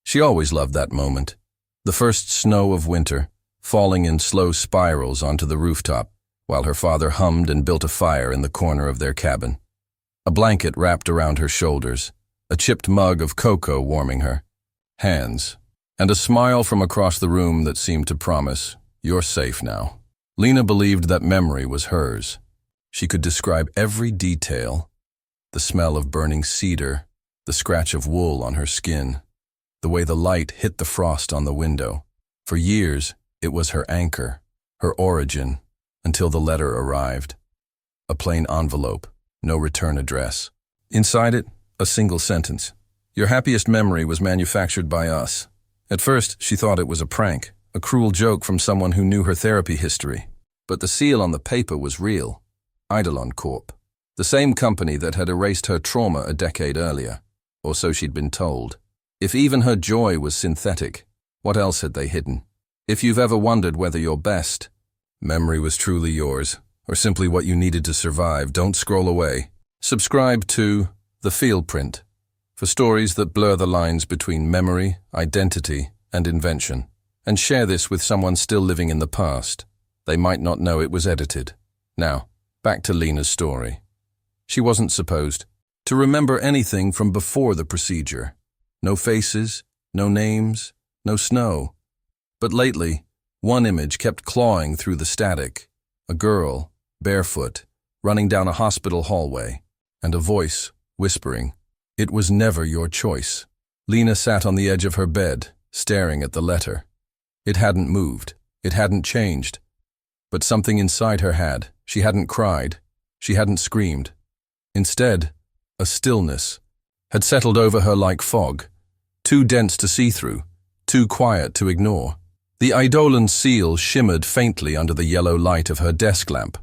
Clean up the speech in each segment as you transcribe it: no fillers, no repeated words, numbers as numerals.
She always loved that moment. The first snow of winter, falling in slow spirals onto the rooftop, while her father hummed and built a fire in the corner of their cabin. A blanket wrapped around her shoulders, a chipped mug of cocoa warming her hands, and a smile from across the room that seemed to promise, "You're safe now." Lena believed that memory was hers. She could describe every detail: the smell of burning cedar, the scratch of wool on her skin, the way the light hit the frost on the window. For years, it was her anchor, her origin, until the letter arrived. A plain envelope, no return address. Inside it, a single sentence. "Your happiest memory was manufactured by us." At first, she thought it was a prank, a cruel joke from someone who knew her therapy history. But the seal on the paper was real. Eidolon Corp. The same company that had erased her trauma a decade earlier. Or so she'd been told. If even her joy was synthetic, what else had they hidden? If you've ever wondered whether your best memory was truly yours, or simply what you needed to survive, don't scroll away. Subscribe to The Feelprint for stories that blur the lines between memory, identity, and invention. And share this with someone still living in the past. They might not know it was edited. Now, back to Lena's story. She wasn't supposed to remember anything from before the procedure. No faces, no names, no snow. But lately, one image kept clawing through the static. A girl, barefoot, running down a hospital hallway, and a voice whispering, "It was never your choice." Lena sat on the edge of her bed, staring at the letter. It hadn't moved. It hadn't changed. But something inside her had. She hadn't cried. She hadn't screamed. Instead, a stillness had settled over her like fog, too dense to see through, too quiet to ignore. The Eidolon seal shimmered faintly under the yellow light of her desk lamp,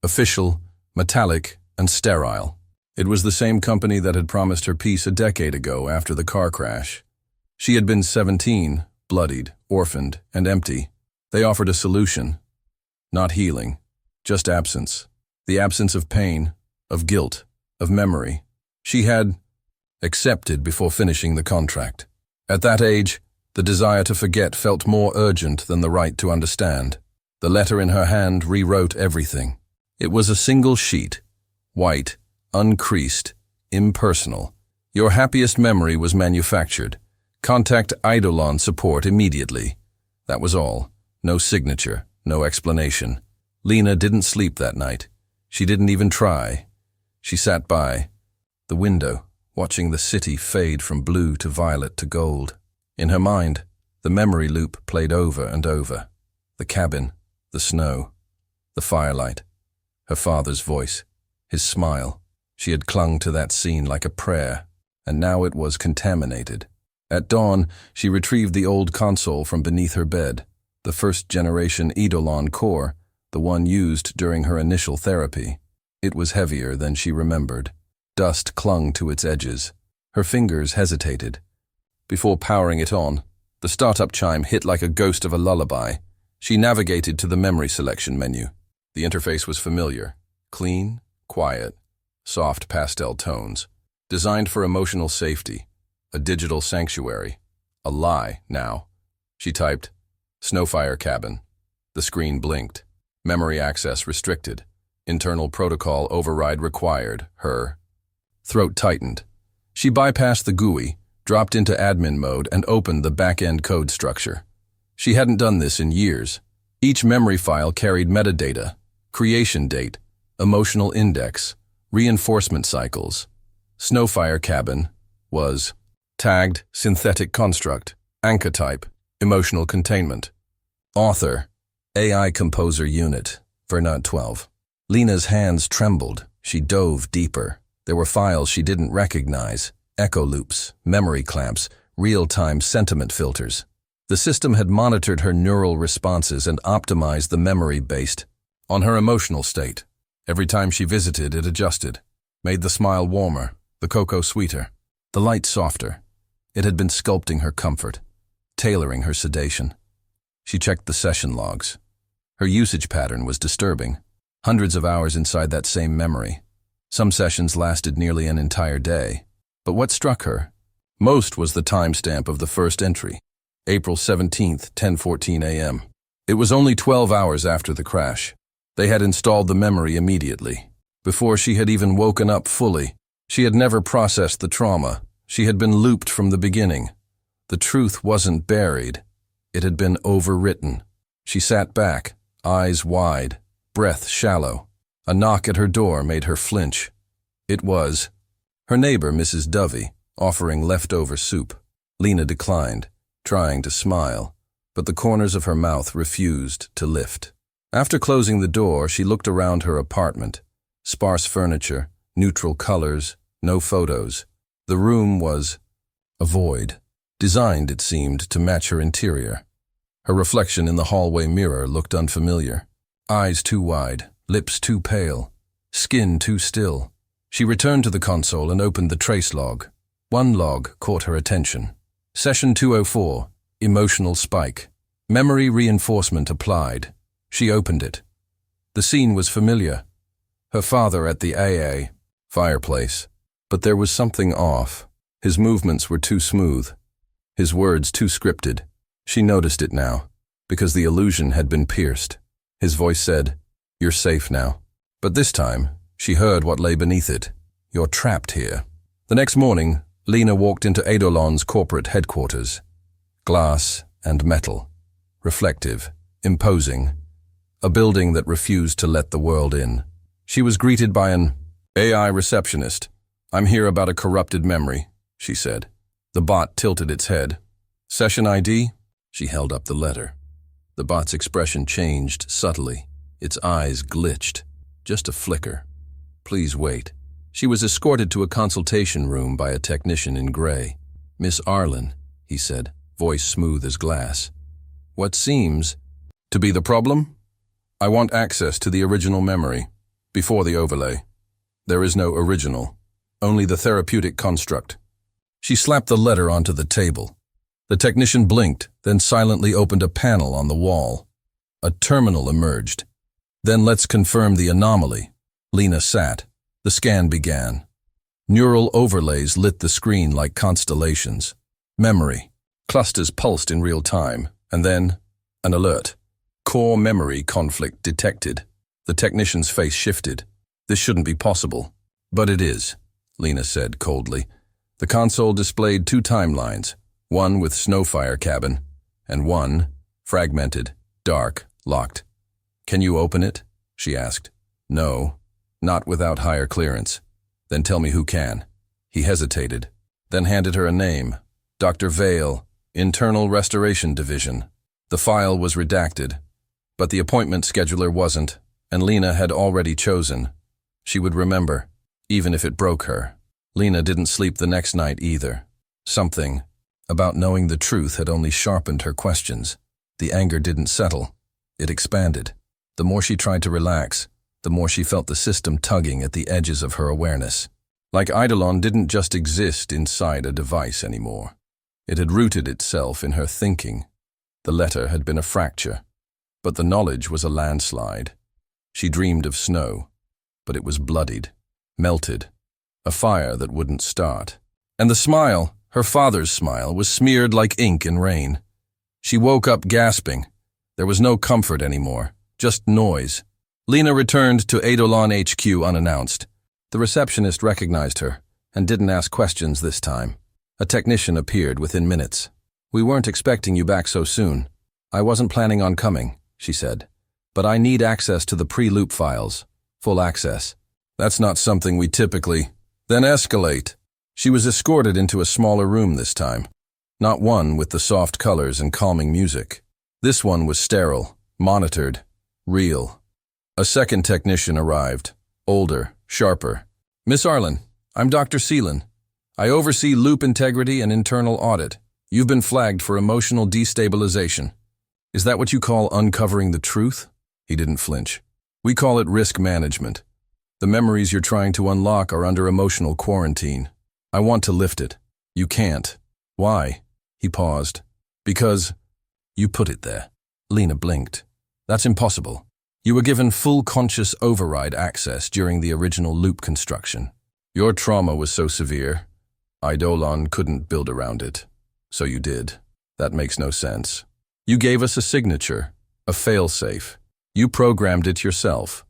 official, metallic, and sterile. It was the same company that had promised her peace a decade ago after the car crash. She had been 17, bloodied, orphaned, and empty. They offered a solution. Not healing, just absence. The absence of pain, of guilt, of memory. She had accepted before finishing the contract. At that age, the desire to forget felt more urgent than the right to understand. The letter in her hand rewrote everything. It was a single sheet, white, uncreased, impersonal. "Your happiest memory was manufactured. Contact Eidolon support immediately." That was all. No signature, no explanation. Lena didn't sleep that night. She didn't even try. She sat by the window, watching the city fade from blue to violet to gold. In her mind, the memory loop played over and over. The cabin, the snow, the firelight, her father's voice, his smile. She had clung to that scene like a prayer, and now it was contaminated. At dawn, she retrieved the old console from beneath her bed, the first-generation Eidolon core, the one used during her initial therapy. It was heavier than she remembered. Dust clung to its edges. Her fingers hesitated. Before powering it on, the startup chime hit like a ghost of a lullaby. She navigated to the memory selection menu. The interface was familiar. Clean, quiet, soft pastel tones. Designed for emotional safety. A digital sanctuary. A lie, now. She typed, "Snowfire cabin." The screen blinked. Memory access restricted. Internal protocol override required. Her throat tightened. She bypassed the GUI, dropped into admin mode, and opened the back-end code structure. She hadn't done this in years. Each memory file carried metadata, creation date, emotional index, reinforcement cycles. Snowfire cabin was tagged synthetic construct, anchor type, emotional containment. Author, AI composer unit, Vernad 12. Lena's hands trembled. She dove deeper. There were files she didn't recognize, echo loops, memory clamps, real-time sentiment filters. The system had monitored her neural responses and optimized the memory based on her emotional state. Every time she visited, it adjusted, made the smile warmer, the cocoa sweeter, the light softer. It had been sculpting her comfort, tailoring her sedation. She checked the session logs. Her usage pattern was disturbing. Hundreds of hours inside that same memory. Some sessions lasted nearly an entire day. But what struck her? Most was the timestamp of the first entry, April 17th, 10:14 a.m. It was only 12 hours after the crash. They had installed the memory immediately. Before she had even woken up fully, she had never processed the trauma. She had been looped from the beginning. The truth wasn't buried. It had been overwritten. She sat back, eyes wide, breath shallow. A knock at her door made her flinch. It was her neighbor, Mrs. Dovey, offering leftover soup. Lena declined, trying to smile, but the corners of her mouth refused to lift. After closing the door, she looked around her apartment. Sparse furniture, neutral colors, no photos. The room was a void, designed, it seemed, to match her interior. Her reflection in the hallway mirror looked unfamiliar. Eyes too wide, lips too pale, skin too still. She returned to the console and opened the trace log. One log caught her attention. Session 204, emotional spike. Memory reinforcement applied. She opened it. The scene was familiar. Her father at the AA fireplace. But there was something off. His movements were too smooth. His words too scripted. She noticed it now, because the illusion had been pierced. His voice said, "You're safe now." But this time, she heard what lay beneath it. "You're trapped here." The next morning, Lena walked into Eidolon's corporate headquarters. Glass and metal. Reflective, imposing. A building that refused to let the world in. She was greeted by an AI receptionist. "I'm here about a corrupted memory," she said. The bot tilted its head. "Session ID?" She held up the letter. The bot's expression changed subtly. Its eyes glitched. Just a flicker. "Please wait." She was escorted to a consultation room by a technician in gray. "Miss Arlen," he said, voice smooth as glass. "What seems to be the problem? I want access to the original memory, before the overlay. There is no original, only the therapeutic construct." She slapped the letter onto the table. The technician blinked, then silently opened a panel on the wall. A terminal emerged. "Then let's confirm the anomaly." Lena sat. The scan began. Neural overlays lit the screen like constellations. Memory. Clusters pulsed in real time, and then an alert. Core memory conflict detected. The technician's face shifted. "This shouldn't be possible." "But it is," Lena said coldly. The console displayed two timelines, one with Snowfire cabin, and one, fragmented, dark, locked. "Can you open it?" she asked. "No, not without higher clearance." "Then tell me who can." He hesitated, then handed her a name. Dr. Vale, Internal Restoration Division. The file was redacted, but the appointment scheduler wasn't, and Lena had already chosen. She would remember, even if it broke her. Lena didn't sleep the next night either. Something about knowing the truth had only sharpened her questions. The anger didn't settle. It expanded. The more she tried to relax, the more she felt the system tugging at the edges of her awareness. Like Eidolon didn't just exist inside a device anymore. It had rooted itself in her thinking. The letter had been a fracture, but the knowledge was a landslide. She dreamed of snow, but it was bloodied, melted, a fire that wouldn't start. And the smile, her father's smile, was smeared like ink in rain. She woke up gasping. There was no comfort anymore, just noise. Lena returned to Eidolon HQ unannounced. The receptionist recognized her and didn't ask questions this time. A technician appeared within minutes. "We weren't expecting you back so soon. I wasn't planning on coming," she said. "But I need access to the pre-loop files. Full access." "That's not something we typically..." "Then escalate." She was escorted into a smaller room this time. Not one with the soft colors and calming music. This one was sterile, monitored, real. A second technician arrived, older, sharper. "Miss Arlen, I'm Dr. Seelan. I oversee loop integrity and internal audit. You've been flagged for emotional destabilization." "Is that what you call uncovering the truth?" He didn't flinch. "We call it risk management. The memories you're trying to unlock are under emotional quarantine. I want to lift it." "You can't." "Why?" He paused. "Because you put it there." Lena blinked. "That's impossible. You were given full conscious override access during the original loop construction. Your trauma was so severe, Eidolon couldn't build around it. So you did. That makes no sense. You gave us a signature, a failsafe. You programmed it yourself.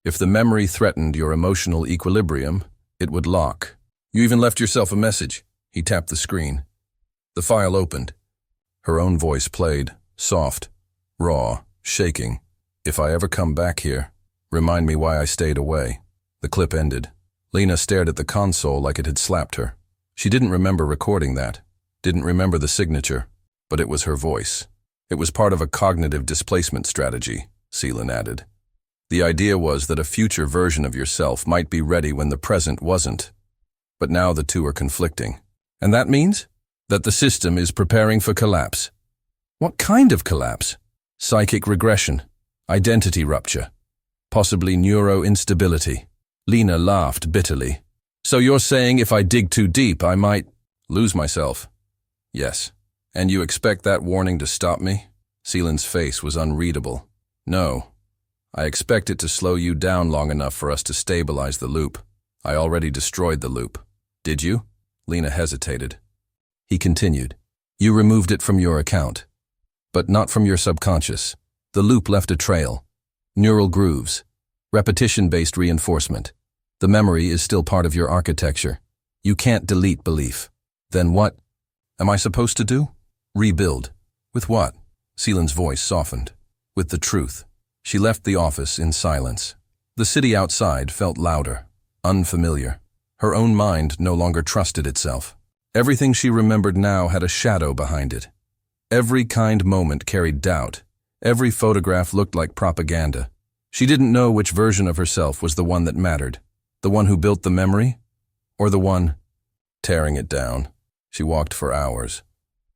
If the memory threatened your emotional equilibrium, it would lock. You even left yourself a message. He tapped the screen. The file opened. Her own voice played, soft, raw, shaking. If I ever come back here, remind me why I stayed away. The clip ended. Lena stared at the console like it had slapped her. She didn't remember recording that, didn't remember the signature, but it was her voice. It was part of a cognitive displacement strategy, Seelan added. The idea was that a future version of yourself might be ready when the present wasn't. But now the two are conflicting. And that means that the system is preparing for collapse. What kind of collapse? Psychic regression, identity rupture, possibly neuro-instability. Lena laughed bitterly. So you're saying if I dig too deep, I might lose myself? Yes. And you expect that warning to stop me? Seelan's face was unreadable. No. I expect it to slow you down long enough for us to stabilize the loop. I already destroyed the loop. Did you? Lena hesitated. He continued. You removed it from your account. But not from your subconscious. The loop left a trail. Neural grooves. Repetition-based reinforcement. The memory is still part of your architecture. You can't delete belief. Then what am I supposed to do? Rebuild. With what? Seelan's voice softened. With the truth. She left the office in silence. The city outside felt louder, unfamiliar. Her own mind no longer trusted itself. Everything she remembered now had a shadow behind it. Every kind moment carried doubt. Every photograph looked like propaganda. She didn't know which version of herself was the one that mattered. The one who built the memory? Or the one tearing it down? She walked for hours.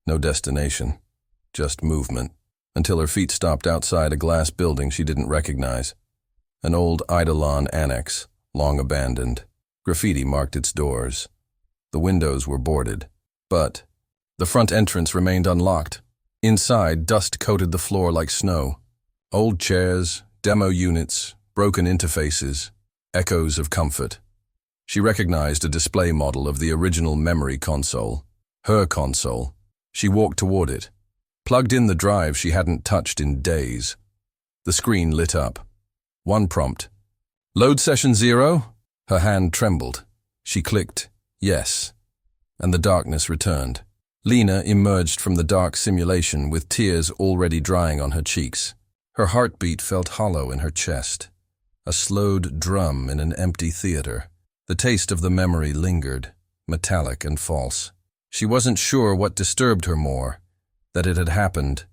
No destination. Just movement. Until her feet stopped outside a glass building she didn't recognize. An old Eidolon annex, long abandoned. Graffiti marked its doors. The windows were boarded. But the front entrance remained unlocked. Inside, dust coated the floor like snow. Old chairs, demo units, broken interfaces, echoes of comfort. She recognized a display model of the original memory console. Her console. She walked toward it. Plugged in the drive she hadn't touched in days. The screen lit up. One prompt. Load session 0? Her hand trembled. She clicked, yes. And the darkness returned. Lena emerged from the dark simulation with tears already drying on her cheeks. Her heartbeat felt hollow in her chest. A slowed drum in an empty theater. The taste of the memory lingered, metallic and false. She wasn't sure what disturbed her more, that it had happened,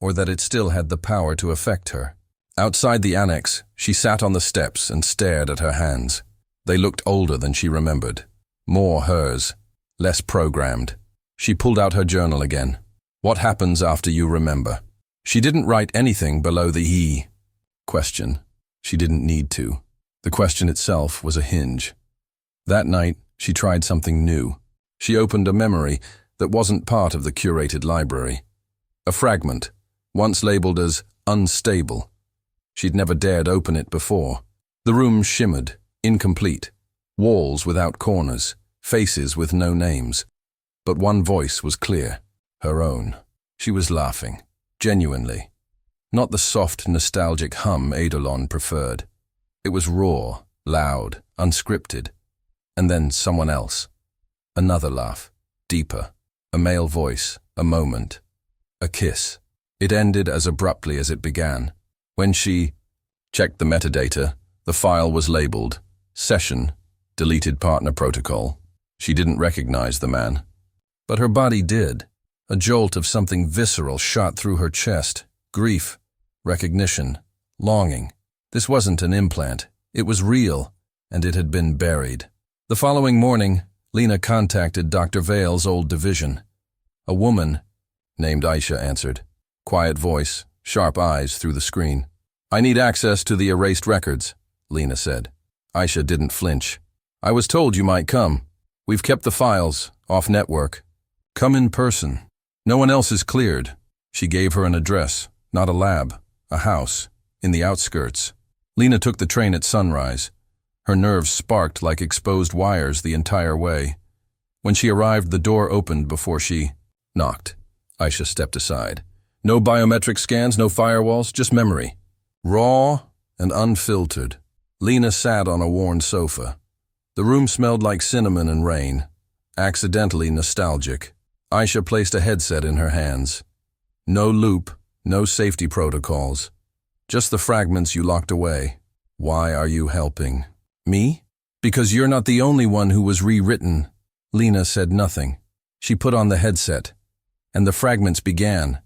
or that it still had the power to affect her. Outside the annex, she sat on the steps and stared at her hands. They looked older than she remembered. More hers, less programmed. She pulled out her journal again. What happens after you remember? She didn't write anything below the "he" question. She didn't need to. The question itself was a hinge. That night, she tried something new. She opened a memory that wasn't part of the curated library. A fragment, once labeled as unstable. She'd never dared open it before. The room shimmered, incomplete. Walls without corners, faces with no names. But one voice was clear, her own. She was laughing, genuinely. Not the soft, nostalgic hum Eidolon preferred. It was raw, loud, unscripted. And then someone else. Another laugh, deeper. A male voice, a moment. A kiss. It ended as abruptly as it began. When she checked the metadata, the file was labeled Session, Deleted Partner Protocol. She didn't recognize the man. But her body did. A jolt of something visceral shot through her chest. Grief, recognition, longing. This wasn't an implant. It was real, and it had been buried. The following morning, Lena contacted Dr. Vale's old division. A woman named Aisha answered. Quiet voice, sharp eyes through the screen. I need access to the erased records, Lena said. Aisha didn't flinch. I was told you might come. We've kept the files, off network. Come in person. No one else is cleared. She gave her an address, not a lab, a house, in the outskirts. Lena took the train at sunrise. Her nerves sparked like exposed wires the entire way. When When she arrived, the door opened before she knocked. Aisha stepped aside. No biometric scans, no firewalls, just memory. Raw and unfiltered. Lena sat on a worn sofa. The room smelled like cinnamon and rain, accidentally nostalgic. Aisha placed a headset in her hands. No loop, no safety protocols. Just the fragments you locked away. Why are you helping? Me? Because you're not the only one who was rewritten. Lena said nothing. She put on the headset, and the fragments began.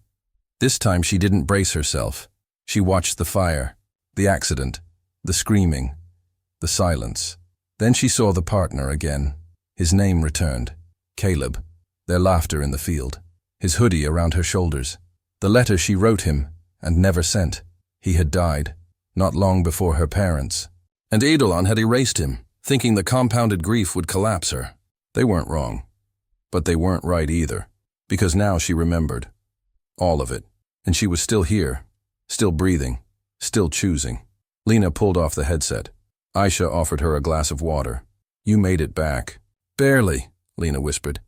This time she didn't brace herself. She watched the fire, the accident, the screaming, the silence. Then she saw the partner again. His name returned. Caleb. Their laughter in the field. His hoodie around her shoulders. The letter she wrote him and never sent. He had died, not long before her parents. And Eidolon had erased him, thinking the compounded grief would collapse her. They weren't wrong. But they weren't right either, because now she remembered. All of it. And she was still here, still breathing, still choosing. Lena pulled off the headset. Aisha offered her a glass of water. You made it back. Barely, Lena whispered.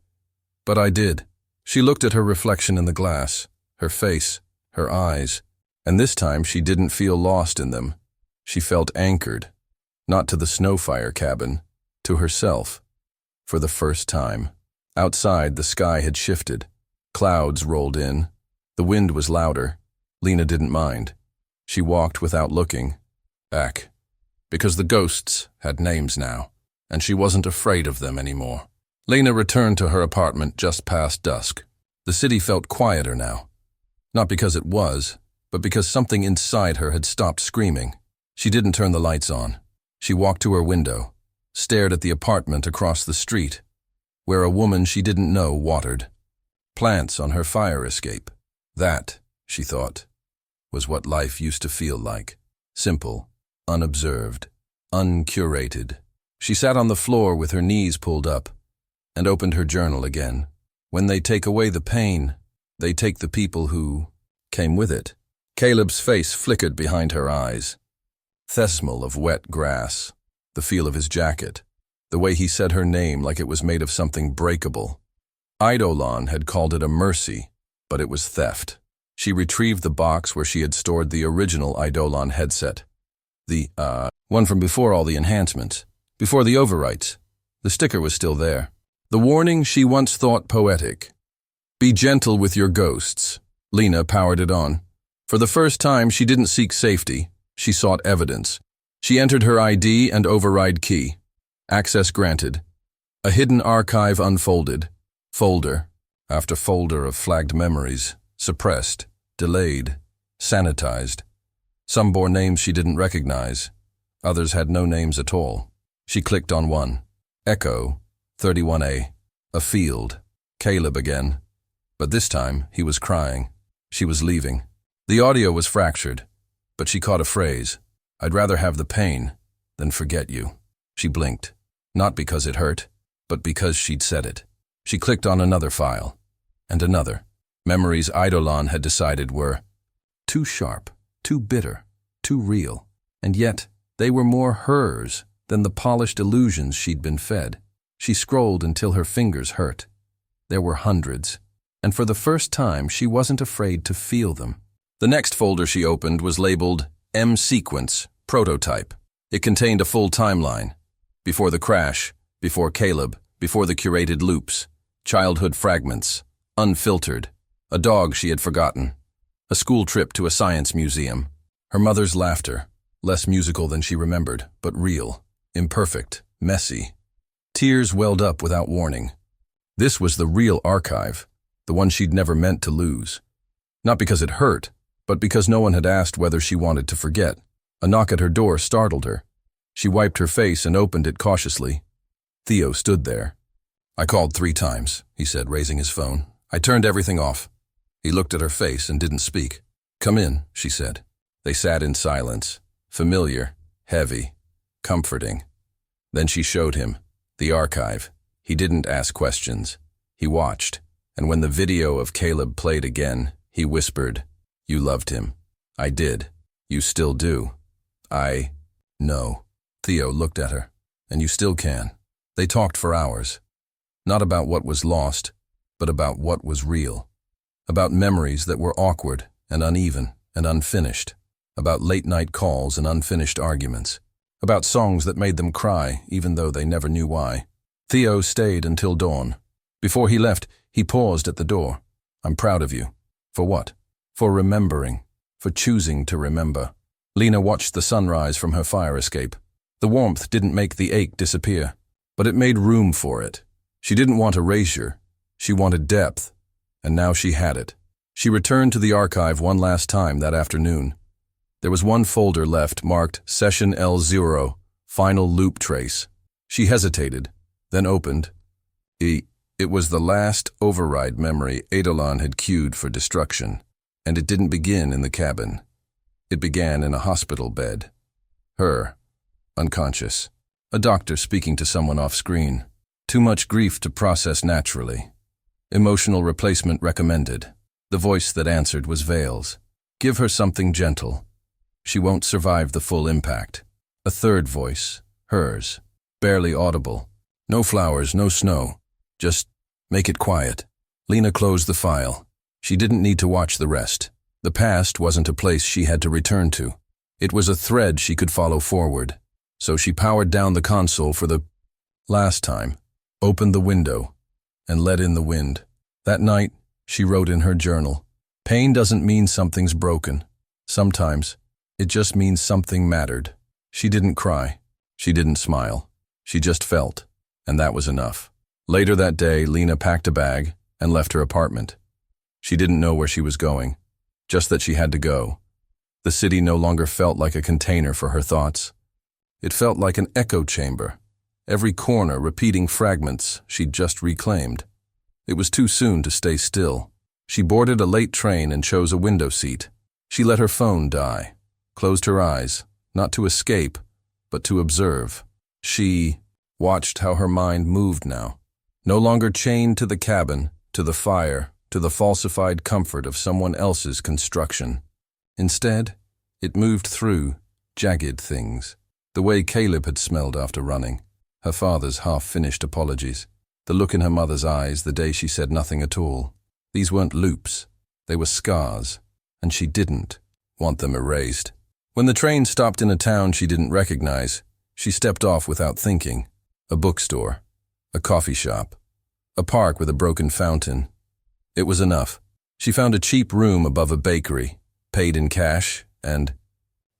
But I did. She looked at her reflection in the glass, her face, her eyes, and this time she didn't feel lost in them. She felt anchored, not to the snowfire cabin, to herself. For the first time. Outside, the sky had shifted. Clouds rolled in. The wind was louder. Lena didn't mind. She walked without looking. Back. Because the ghosts had names now, and she wasn't afraid of them anymore. Lena returned to her apartment just past dusk. The city felt quieter now. Not because it was, but because something inside her had stopped screaming. She didn't turn the lights on. She walked to her window, stared at the apartment across the street, where a woman she didn't know watered. Plants on her fire escape. That, she thought, was what life used to feel like. Simple, unobserved, uncurated. She sat on the floor with her knees pulled up and opened her journal again. When they take away the pain, they take the people who came with it. Caleb's face flickered behind her eyes. The smell of wet grass, the feel of his jacket, the way he said her name like it was made of something breakable. Eidolon had called it a mercy, but it was theft. She retrieved the box where she had stored the original Eidolon headset. The, one from before all the enhancements, before the overwrites. The sticker was still there. The warning she once thought poetic. Be gentle with your ghosts. Lena powered it on. For the first time, she didn't seek safety. She sought evidence. She entered her ID and override key. Access granted. A hidden archive unfolded. Folder after folder of flagged memories, suppressed, delayed, sanitized. Some bore names she didn't recognize. Others had no names at all. She clicked on one. Echo, 31A. A field. Caleb again. But this time, he was crying. She was leaving. The audio was fractured, but she caught a phrase. I'd rather have the pain than forget you. She blinked. Not because it hurt, but because she'd said it. She clicked on another file, and another. Memories Eidolon had decided were too sharp, too bitter, too real, and yet they were more hers than the polished illusions she'd been fed. She scrolled until her fingers hurt. There were hundreds, and for the first time she wasn't afraid to feel them. The next folder she opened was labeled M-Sequence, Prototype. It contained a full timeline. Before the crash, before Caleb, before the curated loops, childhood fragments, unfiltered, a dog she had forgotten, a school trip to a science museum, her mother's laughter, less musical than she remembered, but real, imperfect, messy. Tears welled up without warning. This was the real archive, the one she'd never meant to lose. Not because it hurt, but because no one had asked whether she wanted to forget. A knock at her door startled her. She wiped her face and opened it cautiously. Theo stood there. I called 3 times, he said, raising his phone. I turned everything off. He looked at her face and didn't speak. Come in, she said. They sat in silence, familiar, heavy, comforting. Then she showed him the archive. He didn't ask questions. He watched, and when the video of Caleb played again, he whispered, You loved him. I did. You still do. I know. Theo looked at her. And you still can. They talked for hours. Not about what was lost, but about what was real. About memories that were awkward and uneven and unfinished. About late-night calls and unfinished arguments. About songs that made them cry, even though they never knew why. Theo stayed until dawn. Before he left, he paused at the door. "I'm proud of you." "For what?" "For remembering. For choosing to remember." Lena watched the sunrise from her fire escape. The warmth didn't make the ache disappear, but it made room for it. She didn't want erasure. She wanted depth, and now she had it. She returned to the archive one last time that afternoon. There was one folder left marked Session L0, Final Loop Trace. She hesitated, then opened. It was the last override memory Eidolon had queued for destruction, and it didn't begin in the cabin. It began in a hospital bed. Her, unconscious. A doctor speaking to someone off-screen. Too much grief to process naturally. Emotional replacement recommended. The voice that answered was Vale's. "Give her something gentle. She won't survive the full impact." A third voice, hers, barely audible. "No flowers, no snow. Just make it quiet." Lena closed the file. She didn't need to watch the rest. The past wasn't a place she had to return to. It was a thread she could follow forward. So she powered down the console for the last time, opened the window, and let in the wind. That night, she wrote in her journal, "Pain doesn't mean something's broken. Sometimes, it just means something mattered." She didn't cry. She didn't smile. She just felt, and that was enough. Later that day, Lena packed a bag and left her apartment. She didn't know where she was going, just that she had to go. The city no longer felt like a container for her thoughts. It felt like an echo chamber, every corner repeating fragments she'd just reclaimed. It was too soon to stay still. She boarded a late train and chose a window seat. She let her phone die, closed her eyes, not to escape, but to observe. She watched how her mind moved now, no longer chained to the cabin, to the fire, to the falsified comfort of someone else's construction. Instead, it moved through jagged things. The way Caleb had smelled after running, her father's half-finished apologies, the look in her mother's eyes the day she said nothing at all. These weren't loops, they were scars, and she didn't want them erased. When the train stopped in a town she didn't recognize, she stepped off without thinking. A bookstore, a coffee shop, a park with a broken fountain. It was enough. She found a cheap room above a bakery, paid in cash, and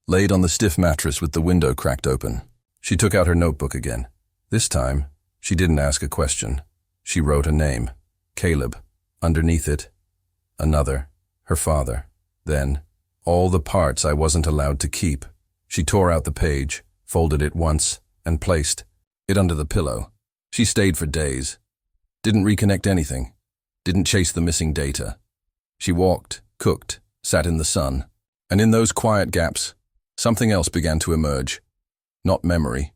laid on the stiff mattress with the window cracked open. She took out her notebook again. This time, she didn't ask a question. She wrote a name, Caleb. Underneath it, another, her father. Then, all the parts I wasn't allowed to keep. She tore out the page, folded it once, and placed it under the pillow. She stayed for days. Didn't reconnect anything. Didn't chase the missing data. She walked, cooked, sat in the sun. And in those quiet gaps, something else began to emerge. Not memory,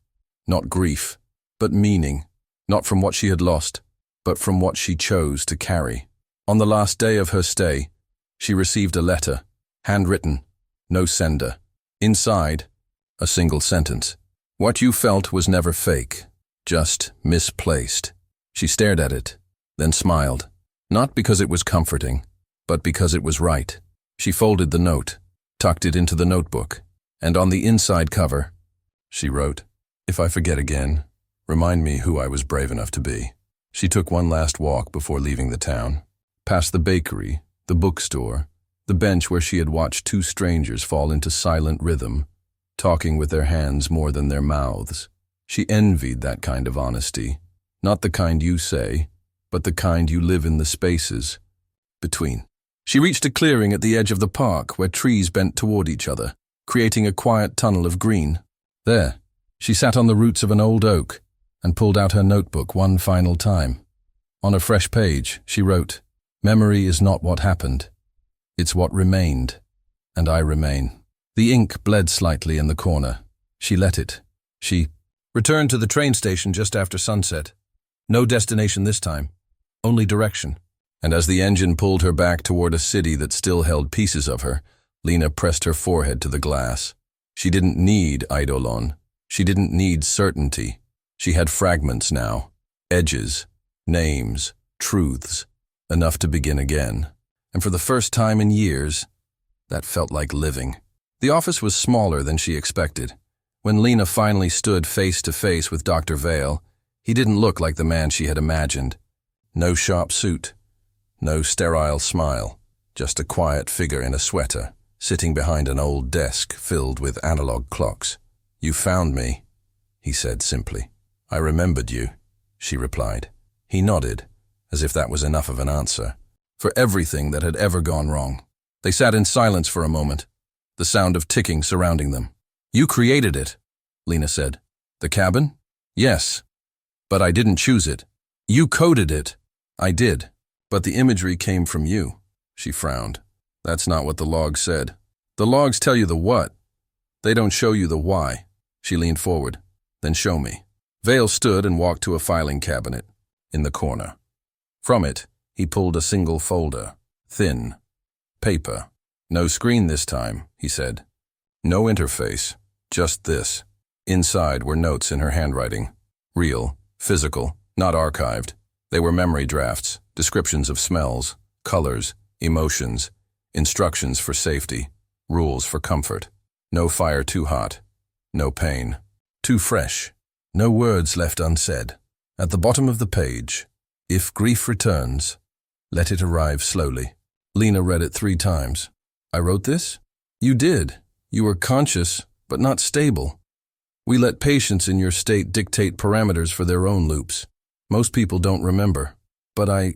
not grief, but meaning. Not from what she had lost, but from what she chose to carry. On the last day of her stay, she received a letter, handwritten, no sender. Inside, a single sentence. "What you felt was never fake, just misplaced." She stared at it, then smiled. Not because it was comforting, but because it was right. She folded the note, tucked it into the notebook, and on the inside cover, she wrote, "If I forget again, remind me who I was brave enough to be." She took one last walk before leaving the town, past the bakery, the bookstore, the bench where she had watched two strangers fall into silent rhythm, talking with their hands more than their mouths. She envied that kind of honesty, not the kind you say, but the kind you live in the spaces between. She reached a clearing at the edge of the park where trees bent toward each other, creating a quiet tunnel of green. There, she sat on the roots of an old oak and pulled out her notebook one final time. On a fresh page, she wrote, "Memory is not what happened. It's what remained, and I remain." The ink bled slightly in the corner. She let it. She returned to the train station just after sunset. No destination this time, only direction. And as the engine pulled her back toward a city that still held pieces of her, Lena pressed her forehead to the glass. She didn't need Eidolon. She didn't need certainty. She had fragments now, edges, Names, truths, enough to begin again. And for the first time in years, that felt like living. The office was smaller than she expected. When Lena finally stood face to face with Dr. Vale, he didn't look like the man she had imagined. No sharp suit, no sterile smile, just a quiet figure in a sweater, sitting behind an old desk filled with analog clocks. "You found me," he said simply. "I remembered you," she replied. He nodded, as if that was enough of an answer, for everything that had ever gone wrong. They sat in silence for a moment, the sound of ticking surrounding them. "You created it," Lena said. "The cabin?" "Yes. But I didn't choose it." "You coded it." "I did. But the imagery came from you." She frowned. "That's not what the logs said." "The logs tell you the what. They don't show you the why." She leaned forward. "Then show me." Vale stood and walked to a filing cabinet in the corner. From it, he pulled a single folder. Thin. Paper. "No screen this time," he said. "No interface. Just this." Inside were notes in her handwriting. Real, physical, not archived. They were memory drafts, descriptions of smells, colors, emotions, instructions for safety, rules for comfort. No fire too hot. No pain too fresh. No words left unsaid. At the bottom of the page, "If grief returns, let it arrive slowly." Lena read it 3 times. "I wrote this?" "You did. You were conscious, but not stable. We let patients in your state dictate parameters for their own loops. Most people don't remember. But I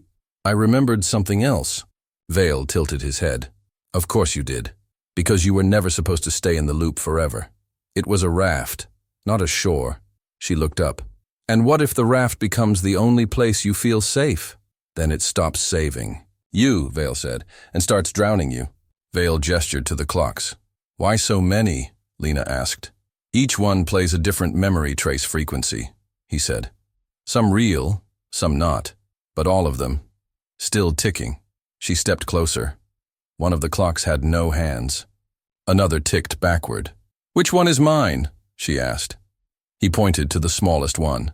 remembered something else." Vale tilted his head. "Of course you did. Because you were never supposed to stay in the loop forever. It was a raft, not a shore." She looked up. "And what if the raft becomes the only place you feel safe? Then it stops saving you," Vale said, "and starts drowning you." Vale gestured to the clocks. "Why so many?" Lena asked. "Each one plays a different memory trace frequency," he said. "Some real, some not, but all of them still ticking." She stepped closer. One of the clocks had no hands. Another ticked backward. "Which one is mine?" she asked. He pointed to the smallest one.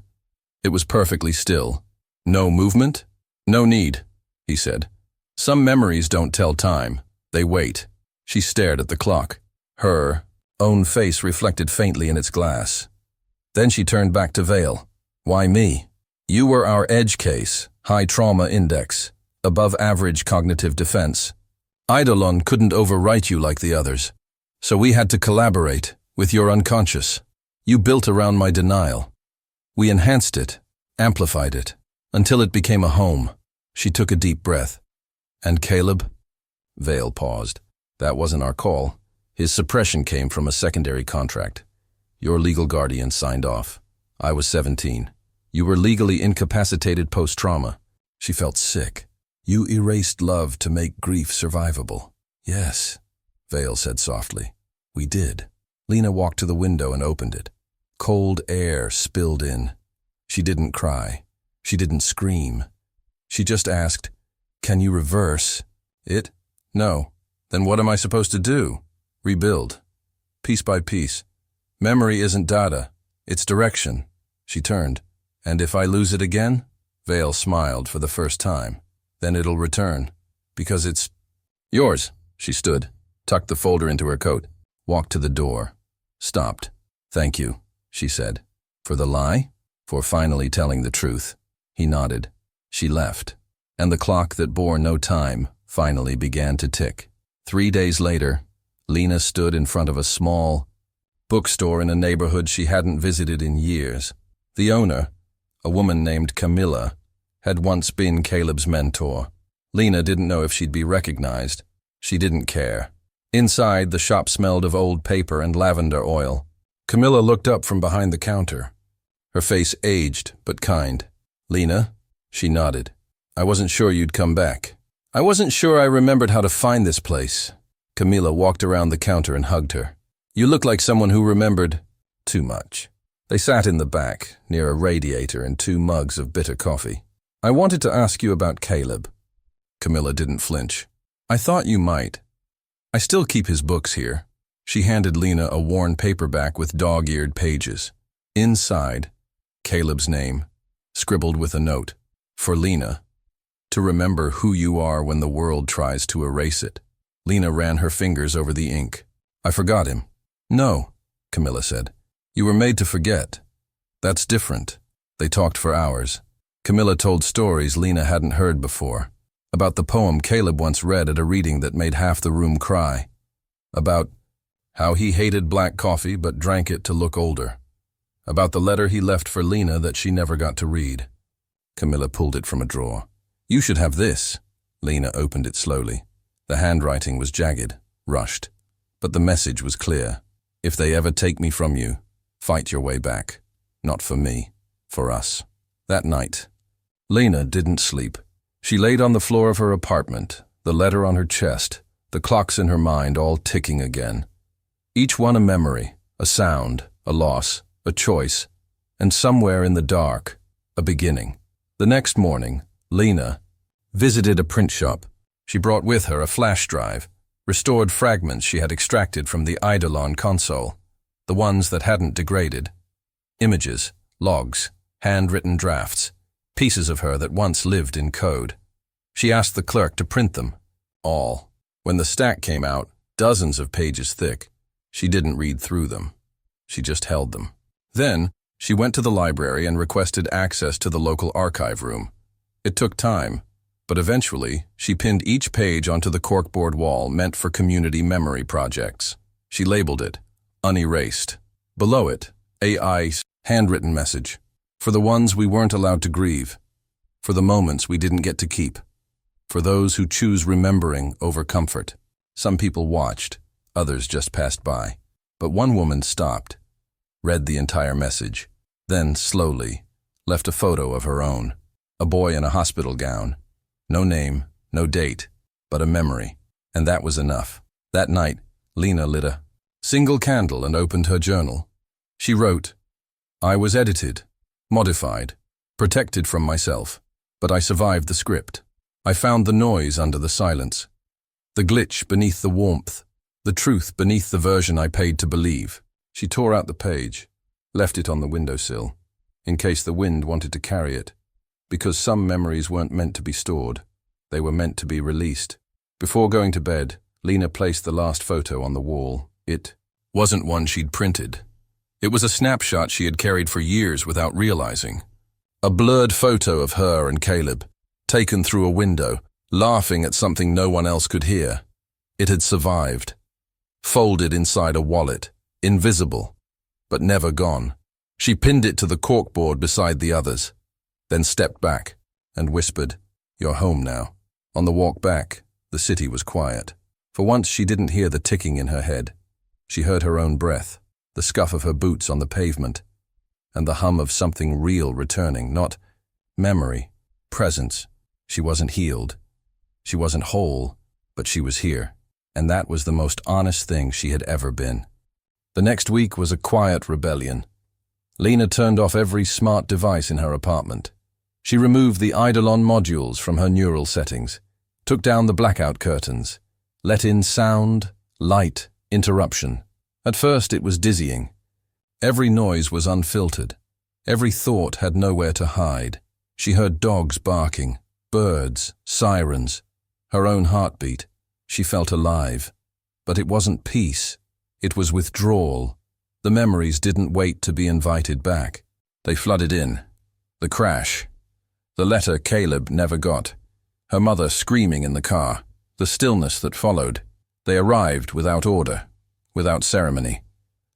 It was perfectly still. "No movement?" "No need," he said. "Some memories don't tell time. They wait." She stared at the clock. Her own face reflected faintly in its glass. Then she turned back to Vale. "Why me? You were our edge case, high trauma index, above average cognitive defense. Eidolon couldn't overwrite you like the others. So we had to collaborate with your unconscious. You built around my denial. We enhanced it, amplified it, until it became a home." She took a deep breath. "And Caleb?" Vale paused. "That wasn't our call. His suppression came from a secondary contract. Your legal guardian signed off. I was 17. You were legally incapacitated post-trauma." She felt sick. "You erased love to make grief survivable." "Yes," Vale said softly. "We did." Lena walked to the window and opened it. Cold air spilled in. She didn't cry. She didn't scream. She just asked, "Can you reverse it?" "No." "Then what am I supposed to do?" "Rebuild. Piece by piece. Memory isn't data. It's direction." She turned. "And if I lose it again?" Vale smiled for the first time. "Then it'll return. Because it's yours." She stood, tucked the folder into her coat, walked to the door, stopped. "Thank you," she said. "For the lie? For finally telling the truth." He nodded. She left, and the clock that bore no time finally began to tick. 3 days later, Lena stood in front of a small bookstore in a neighborhood she hadn't visited in years. The owner, a woman named Camilla, had once been Caleb's mentor. Lena didn't know if she'd be recognized. She didn't care. Inside, the shop smelled of old paper and lavender oil. Camilla looked up from behind the counter. Her face aged, but kind. "Lena?" She nodded. "I wasn't sure you'd come back." "I wasn't sure I remembered how to find this place." Camilla walked around the counter and hugged her. "You look like someone who remembered too much." They sat in the back, near a radiator and 2 mugs of bitter coffee. "I wanted to ask you about Caleb." Camilla didn't flinch. "I thought you might. I still keep his books here." She handed Lena a worn paperback with dog-eared pages. Inside, Caleb's name, scribbled with a note. For Lena, to remember who you are when the world tries to erase it. Lena ran her fingers over the ink. I forgot him. No, Camilla said. You were made to forget. That's different. They talked for hours. Camilla told stories Lena hadn't heard before. About the poem Caleb once read at a reading that made half the room cry. About how he hated black coffee but drank it to look older. About the letter he left for Lena that she never got to read. Camilla pulled it from a drawer. You should have this. Lena opened it slowly. The handwriting was jagged, rushed. But the message was clear. If they ever take me from you, fight your way back. Not for me, for us. That night, Lena didn't sleep. She laid on the floor of her apartment, the letter on her chest, the clocks in her mind all ticking again. Each one a memory, a sound, a loss, a choice, and somewhere in the dark, a beginning. The next morning, Lena visited a print shop. She brought with her a flash drive, restored fragments she had extracted from the Eidolon console, the ones that hadn't degraded. Images, logs, handwritten drafts, pieces of her that once lived in code. She asked the clerk to print them, all. When the stack came out, dozens of pages thick, she didn't read through them. She just held them. Then, she went to the library and requested access to the local archive room. It took time, but eventually, she pinned each page onto the corkboard wall meant for community memory projects. She labeled it, unerased. Below it, AI's handwritten message. For the ones we weren't allowed to grieve. For the moments we didn't get to keep. For those who choose remembering over comfort. Some people watched, others just passed by. But one woman stopped, read the entire message, then, slowly, left a photo of her own. A boy in a hospital gown. No name, no date, but a memory. And that was enough. That night, Lena lit a single candle and opened her journal. She wrote, I was edited, modified, protected from myself, but I survived the script. I found the noise under the silence, the glitch beneath the warmth, the truth beneath the version I paid to believe. She tore out the page, left it on the windowsill, in case the wind wanted to carry it, because some memories weren't meant to be stored. They were meant to be released. Before going to bed, Lena placed the last photo on the wall. It wasn't one she'd printed. It was a snapshot she had carried for years without realizing. A blurred photo of her and Caleb, taken through a window, laughing at something no one else could hear. It had survived. Folded inside a wallet, invisible, but never gone. She pinned it to the corkboard beside the others, then stepped back and whispered, You're home now. On the walk back, the city was quiet. For once she didn't hear the ticking in her head. She heard her own breath, the scuff of her boots on the pavement, and the hum of something real returning, not memory, presence. She wasn't healed. She wasn't whole, but she was here. And that was the most honest thing she had ever been. The next week was a quiet rebellion. Lena turned off every smart device in her apartment. She removed the Eidolon modules from her neural settings, took down the blackout curtains, let in sound, light, interruption. At first it was dizzying. Every noise was unfiltered. Every thought had nowhere to hide. She heard dogs barking, birds, sirens, her own heartbeat. She felt alive. But it wasn't peace. It was withdrawal. The memories didn't wait to be invited back. They flooded in. The crash. The letter Caleb never got. Her mother screaming in the car. The stillness that followed. They arrived without order, without ceremony.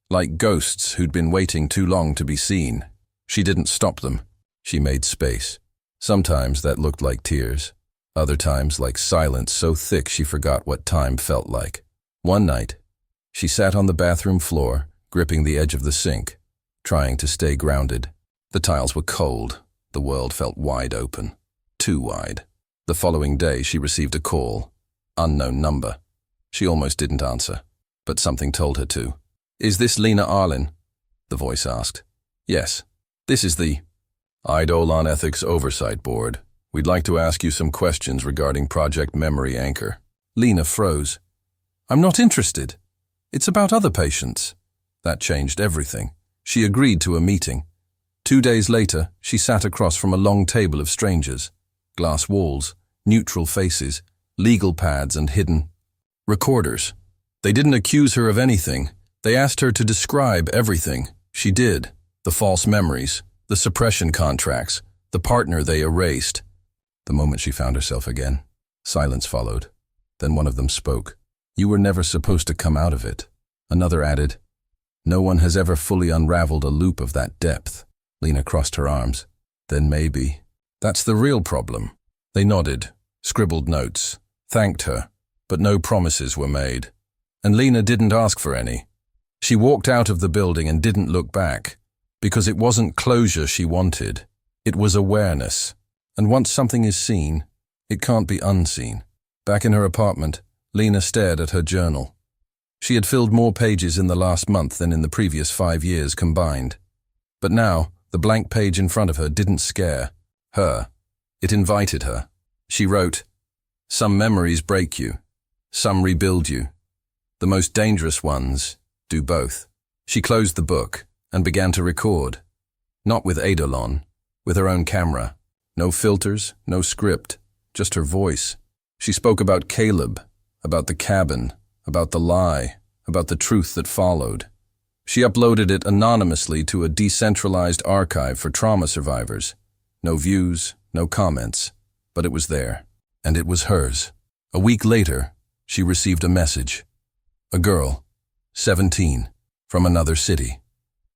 Like ghosts who'd been waiting too long to be seen. She didn't stop them. She made space. Sometimes that looked like tears. Other times like silence so thick she forgot what time felt like. One night, she sat on the bathroom floor, gripping the edge of the sink, trying to stay grounded. The tiles were cold. The world felt wide open. Too wide. The following day, she received a call. Unknown number. She almost didn't answer, but something told her to. Is this Lena Arlen? The voice asked. Yes. This is the Eidolon Ethics Oversight Board. We'd like to ask you some questions regarding Project Memory Anchor. Lena froze. I'm not interested. It's about other patients. That changed everything. She agreed to a meeting. 2 days later, she sat across from a long table of strangers. Glass walls, neutral faces, legal pads and hidden recorders. They didn't accuse her of anything. They asked her to describe everything. She did. The false memories, the suppression contracts, the partner they erased. The moment she found herself again, silence followed. Then one of them spoke. "You were never supposed to come out of it." Another added, "No one has ever fully unraveled a loop of that depth." Lena crossed her arms. "Then maybe that's the real problem." They nodded, scribbled notes, thanked her, but no promises were made. And Lena didn't ask for any. She walked out of the building and didn't look back, because it wasn't closure she wanted. It was awareness. And once something is seen, it can't be unseen. Back in her apartment, Lena stared at her journal. She had filled more pages in the last month than in the previous 5 years combined. But now, the blank page in front of her didn't scare her. It invited her. She wrote, "Some memories break you. Some rebuild you. The most dangerous ones do both." She closed the book and began to record. Not with Eidolon, with her own camera. No filters, no script, just her voice. She spoke about Caleb, about the cabin, about the lie, about the truth that followed. She uploaded it anonymously to a decentralized archive for trauma survivors. No views, no comments, but it was there, and it was hers. A week later, she received a message. A girl, 17, from another city.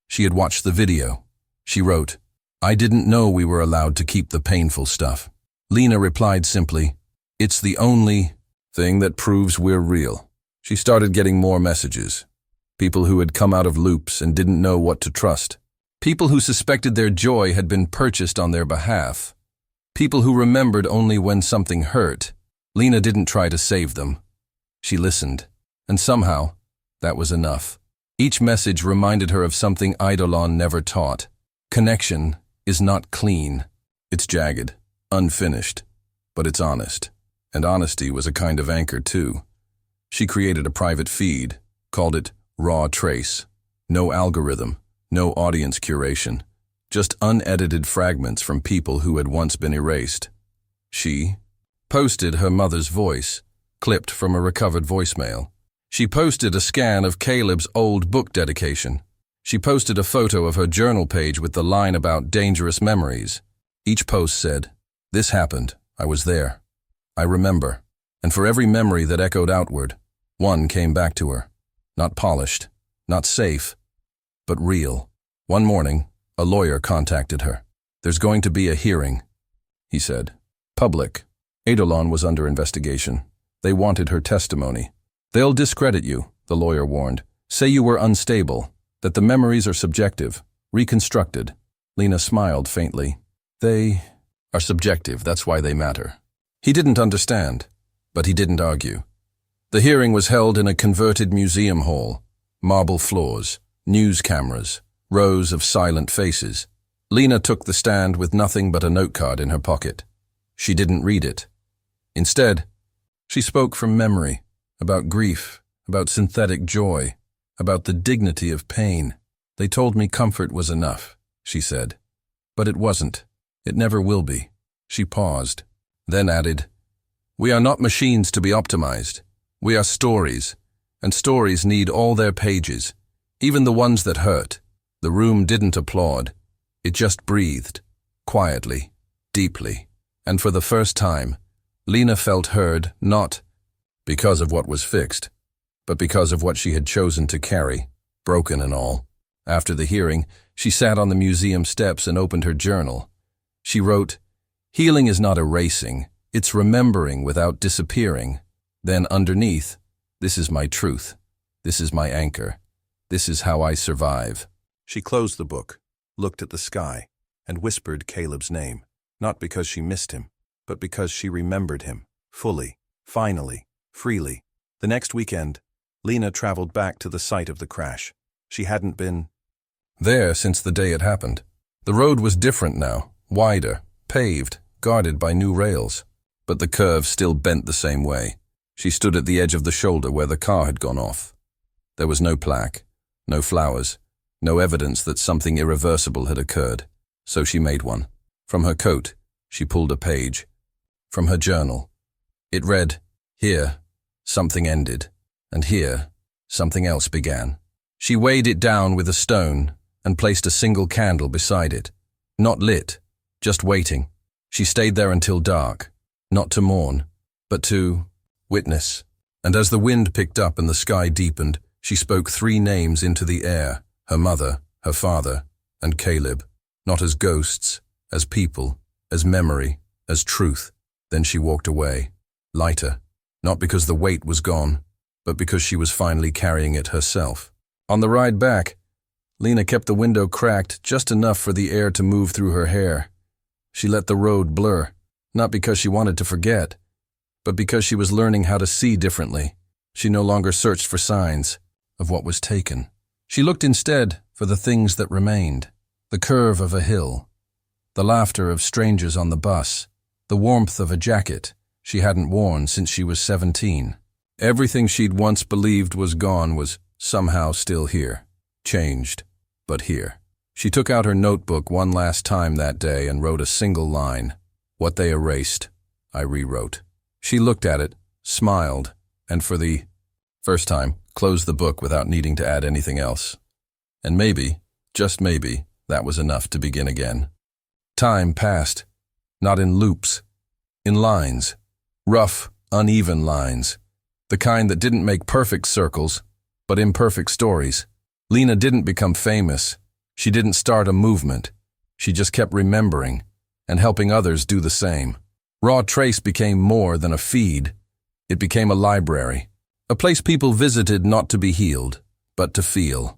She had watched the video. She wrote, "I didn't know we were allowed to keep the painful stuff." Lena replied simply, "It's the only thing that proves we're real." She started getting more messages. People who had come out of loops and didn't know what to trust. People who suspected their joy had been purchased on their behalf. People who remembered only when something hurt. Lena didn't try to save them. She listened, and somehow, that was enough. Each message reminded her of something Eidolon never taught. Connection is not clean. It's jagged, unfinished, but it's honest. And honesty was a kind of anchor too. She created a private feed, called it Raw Trace. No algorithm, no audience curation, just unedited fragments from people who had once been erased. She posted her mother's voice, clipped from a recovered voicemail. She posted a scan of Caleb's old book dedication. She posted a photo of her journal page with the line about dangerous memories. Each post said, "This happened, I was there. I remember." And for every memory that echoed outward, one came back to her. Not polished, not safe, but real. One morning, a lawyer contacted her. "There's going to be a hearing," he said. "Public. Eidolon was under investigation. They wanted her testimony. They'll discredit you," the lawyer warned. "Say you were unstable, that the memories are subjective, reconstructed." Lena smiled faintly. "They are subjective, that's why they matter." He didn't understand, but he didn't argue. The hearing was held in a converted museum hall. Marble floors, news cameras, rows of silent faces. Lena took the stand with nothing but a note card in her pocket. She didn't read it. Instead, she spoke from memory, about grief, about synthetic joy, about the dignity of pain. "They told me comfort was enough," she said. "But it wasn't. It never will be." She paused, then added, "We are not machines to be optimized. We are stories, and stories need all their pages, even the ones that hurt." The room didn't applaud. It just breathed, quietly, deeply. And for the first time, Lena felt heard, not because of what was fixed, but because of what she had chosen to carry, broken and all. After the hearing, she sat on the museum steps and opened her journal. She wrote, "Healing is not erasing, it's remembering without disappearing." Then underneath, "This is my truth. This is my anchor. This is how I survive." She closed the book, looked at the sky, and whispered Caleb's name, not because she missed him, but because she remembered him, fully, finally, freely. The next weekend, Lena traveled back to the site of the crash. She hadn't been there since the day it happened. The road was different now, wider, paved, guarded by new rails. But the curve still bent the same way. She stood at the edge of the shoulder where the car had gone off. There was no plaque, no flowers, no evidence that something irreversible had occurred. So she made one. From her coat, she pulled a page. From her journal. It read, "Here, something ended, and here, something else began." She weighed it down with a stone and placed a single candle beside it. Not lit, just waiting. She stayed there until dark, not to mourn, but to witness. And as the wind picked up and the sky deepened, she spoke 3 names into the air, her mother, her father, and Caleb, not as ghosts, as people, as memory, as truth. Then she walked away, lighter, not because the weight was gone, but because she was finally carrying it herself. On the ride back, Lena kept the window cracked just enough for the air to move through her hair. She let the road blur, not because she wanted to forget, but because she was learning how to see differently. She no longer searched for signs of what was taken. She looked instead for the things that remained. The curve of a hill, the laughter of strangers on the bus, the warmth of a jacket she hadn't worn since she was 17. Everything she'd once believed was gone was somehow still here, changed, but here. She took out her notebook one last time that day and wrote a single line. What they erased, I rewrote. She looked at it, smiled, and for the first time, closed the book without needing to add anything else. And maybe, just maybe, that was enough to begin again. Time passed, not in loops, in lines, rough, uneven lines, the kind that didn't make perfect circles, but imperfect stories. Lena didn't become famous. She didn't start a movement. She just kept remembering and helping others do the same. Raw Trace became more than a feed. It became a library, a place people visited not to be healed, but to feel.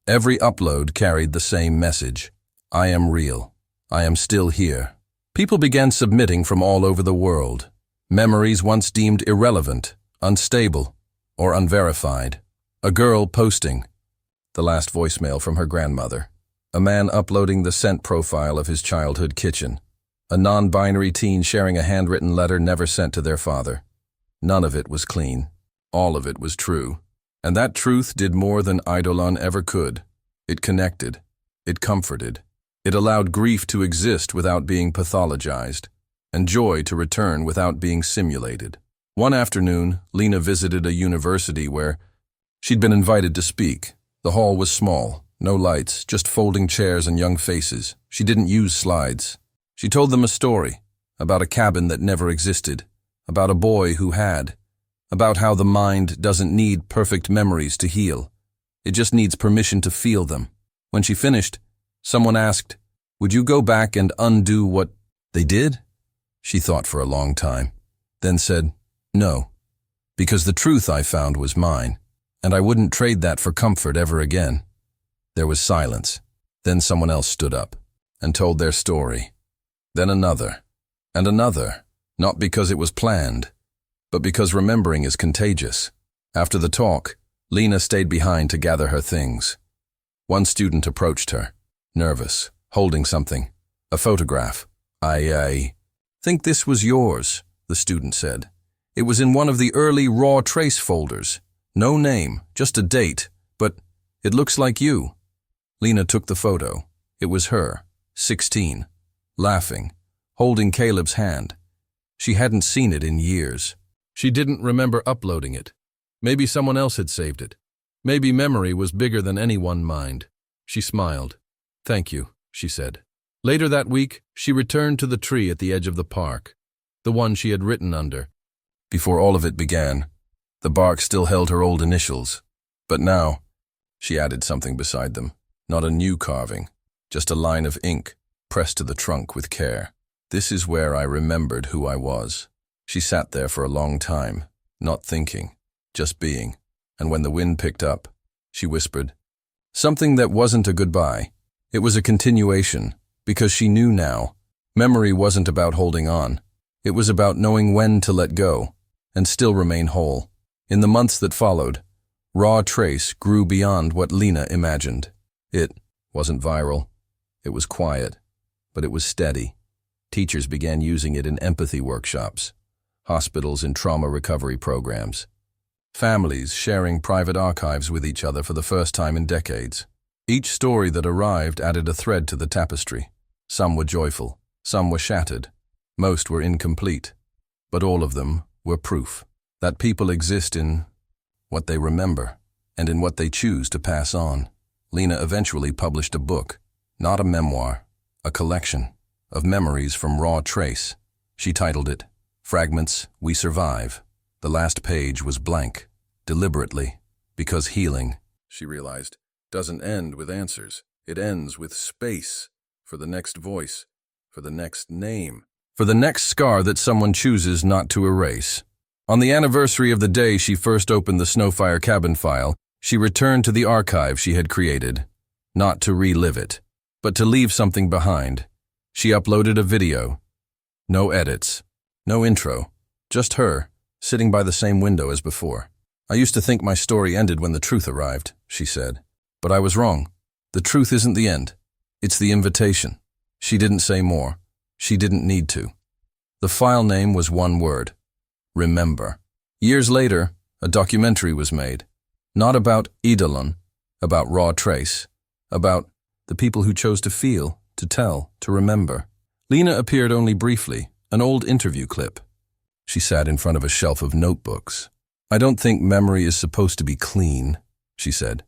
Every upload carried the same message. I am real. I am still here. People began submitting from all over the world. Memories once deemed irrelevant, unstable, or unverified. A girl posting. The last voicemail from her grandmother. A man uploading the scent profile of his childhood kitchen. A non-binary teen sharing a handwritten letter never sent to their father. None of it was clean. All of it was true. And that truth did more than Eidolon ever could. It connected. It comforted. It allowed grief to exist without being pathologized, and joy to return without being simulated. One afternoon, Lena visited a university where she'd been invited to speak. The hall was small, no lights, just folding chairs and young faces. She didn't use slides. She told them a story, about a cabin that never existed, about a boy who had, about how the mind doesn't need perfect memories to heal. It just needs permission to feel them. When she finished, someone asked, "Would you go back and undo what they did?" She thought for a long time, then said, "No, because the truth I found was mine, and I wouldn't trade that for comfort ever again." There was silence. Then someone else stood up and told their story. Then another, and another, not because it was planned, but because remembering is contagious. After the talk, Lena stayed behind to gather her things. One student approached her, nervous, holding something, a photograph. I think this was yours," the student said. "It was in one of the early Raw Trace folders. No name, just a date, but it looks like you." Lena took the photo. It was her, 16, laughing, holding Caleb's hand. She hadn't seen it in years. She didn't remember uploading it. Maybe someone else had saved it. Maybe memory was bigger than any one mind. She smiled. "Thank you," she said. Later that week, she returned to the tree at the edge of the park, the one she had written under. Before all of it began, the bark still held her old initials. But now, she added something beside them. Not a new carving, just a line of ink pressed to the trunk with care. "This is where I remembered who I was." She sat there for a long time, not thinking, just being. And when the wind picked up, she whispered, something that wasn't a goodbye. It was a continuation, because she knew now. Memory wasn't about holding on. It was about knowing when to let go, and still remain whole. In the months that followed, Raw Trace grew beyond what Lena imagined. It wasn't viral. It was quiet, but it was steady. Teachers began using it in empathy workshops, hospitals in trauma recovery programs, families sharing private archives with each other for the first time in decades. Each story that arrived added a thread to the tapestry. Some were joyful, some were shattered, most were incomplete, but all of them were proof that people exist in what they remember and in what they choose to pass on. Lena eventually published a book, not a memoir, a collection of memories from raw trace. She titled it, Fragments We Survive. The last page was blank, deliberately, because healing, she realized, doesn't end with answers. It ends with space for the next voice, for the next name, for the next scar that someone chooses not to erase. On the anniversary of the day she first opened the Snowfire cabin file, she returned to the archive she had created, not to relive it, but to leave something behind. She uploaded a video. No edits, no intro, just her, sitting by the same window as before. I used to think my story ended when the truth arrived, she said. But I was wrong. The truth isn't the end. It's the invitation. She didn't say more. She didn't need to. The file name was one word. Remember. Years later, a documentary was made. Not about Eidolon, about raw trace, about the people who chose to feel, to tell, to remember. Lena appeared only briefly, an old interview clip. She sat in front of a shelf of notebooks. I don't think memory is supposed to be clean, she said.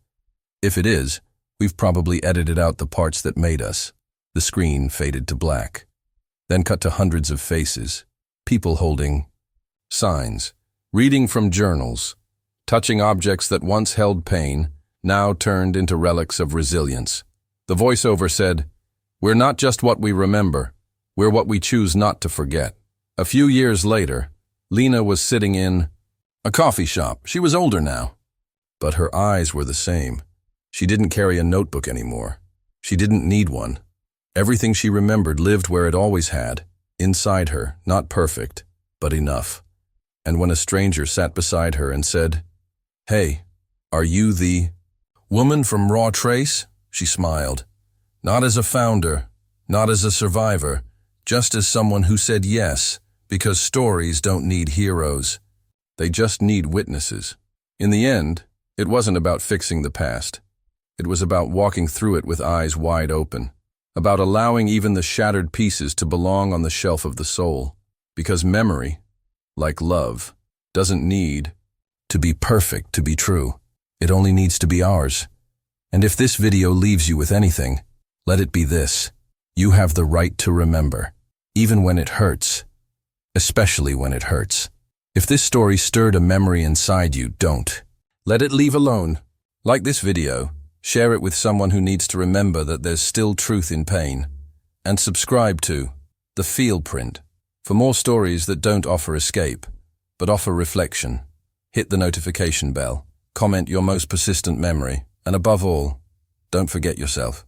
If it is, we've probably edited out the parts that made us. The screen faded to black. Then cut to hundreds of faces, people holding signs, reading from journals, touching objects that once held pain, now turned into relics of resilience. The voiceover said, "We're not just what we remember, we're what we choose not to forget." A few years later, Lena was sitting in a coffee shop. She was older now, but her eyes were the same. She didn't carry a notebook anymore. She didn't need one. Everything she remembered lived where it always had, inside her, not perfect, but enough. And when a stranger sat beside her and said, "Hey, are you the woman from Raw Trace?" she smiled. Not as a founder, not as a survivor, just as someone who said yes, because stories don't need heroes. They just need witnesses. In the end, it wasn't about fixing the past. It was about walking through it with eyes wide open, about allowing even the shattered pieces to belong on the shelf of the soul. Because memory, like love, doesn't need to be perfect to be true. It only needs to be ours. And if this video leaves you with anything, let it be this. You have the right to remember, even when it hurts, especially when it hurts. If this story stirred a memory inside you, don't. Let it leave alone. Like this video, share it with someone who needs to remember that there's still truth in pain. And subscribe to the Feelprint for more stories that don't offer escape, but offer reflection. Hit the notification bell, comment your most persistent memory, and above all, don't forget yourself.